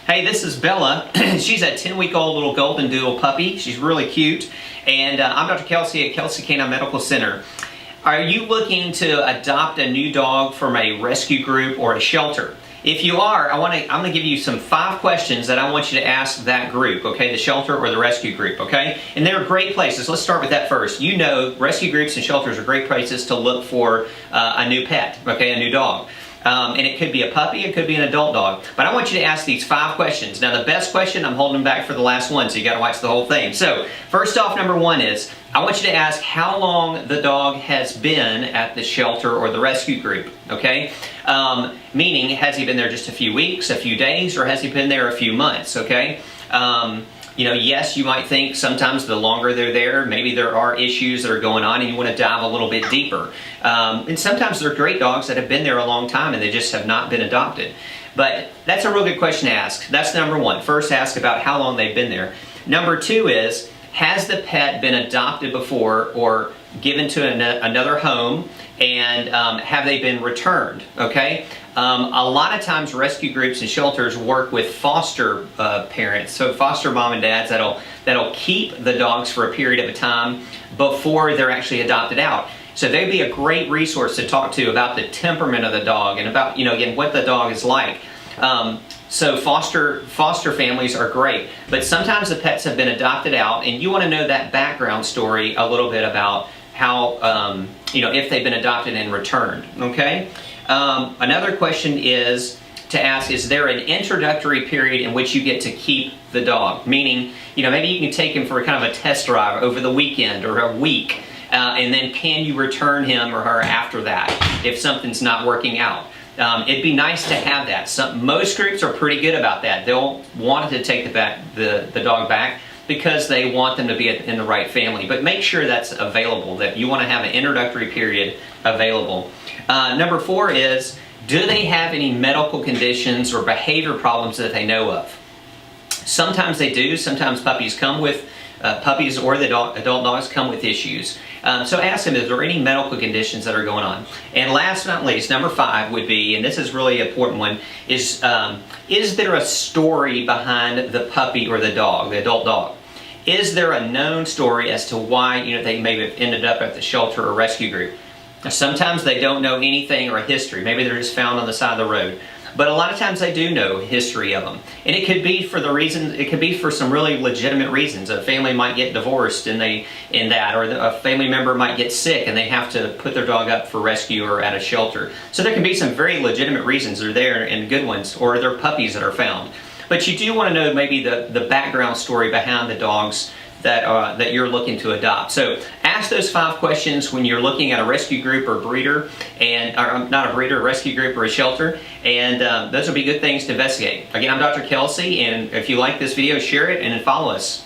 Hey, this is Bella. She's a 10-week-old little golden doodle puppy. She's really cute. And I'm Dr. Kelsey at Kelsey Canine Medical Center. Are you looking to adopt a new dog from a rescue group or a shelter? If you are, I'm going to give you some 5 questions that I want you to ask that group, okay? The shelter or the rescue group, okay? And they're great places. Let's start with that first. You know, rescue groups and shelters are great places to look for a new pet, okay? A new dog. And it could be a puppy, it could be an adult dog. But I want you to ask these 5 questions. Now the best question, I'm holding them back for the last one, so you got to watch the whole thing. So first off, number 1 is, I want you to ask how long the dog has been at the shelter or the rescue group, okay? Meaning, has he been there just a few weeks, a few days, or has he been there a few months, okay? You know, yes, you might think sometimes the longer they're there, maybe there are issues that are going on and you want to dive a little bit deeper. And sometimes they're great dogs that have been there a long time and they just have not been adopted. But that's a real good question to ask. That's number 1. First, ask about how long they've been there. Number 2 is, has the pet been adopted before or given to another home, and have they been returned, okay? A lot of times rescue groups and shelters work with foster parents, so foster mom and dads that'll keep the dogs for a period of a time before they're actually adopted out. So they'd be a great resource to talk to about the temperament of the dog and about, you know, again, what the dog is like. So foster families are great, but sometimes the pets have been adopted out and you want to know that background story a little bit about how, you know, if they've been adopted and returned, okay? Another question is to ask, is there an introductory period in which you get to keep the dog? Meaning, you know, maybe you can take him for kind of a test drive over the weekend or a week, and then can you return him or her after that if something's not working out? It'd be nice to have that. Most groups are pretty good about that. They'll want to take the dog back because they want them to be in the right family. But make sure that's available, that you want to have an introductory period available. Number 4 is, do they have any medical conditions or behavior problems that they know of? Sometimes they do. Sometimes puppies come with puppies or the adult dogs come with issues. So ask them, is there any medical conditions that are going on? And last but not least, number 5 would be, and this is really an important one, is there a story behind the puppy or the dog, the adult dog? Is there a known story as to why, you know, they may have ended up at the shelter or rescue group? Sometimes they don't know anything or a history. Maybe they're just found on the side of the road. But a lot of times they do know history of them. And it could be for the reason, it could be for some really legitimate reasons. A family might get divorced or a family member might get sick and they have to put their dog up for rescue or at a shelter. So there can be some very legitimate reasons they're there and good ones, or they're puppies that are found. But you do want to know maybe the background story behind the dogs that you're looking to adopt. So ask those 5 questions when you're looking at a rescue group or breeder, or not a breeder, a rescue group or a shelter, and those will be good things to investigate. Again, I'm Dr. Kelsey, and if you like this video, share it and follow us.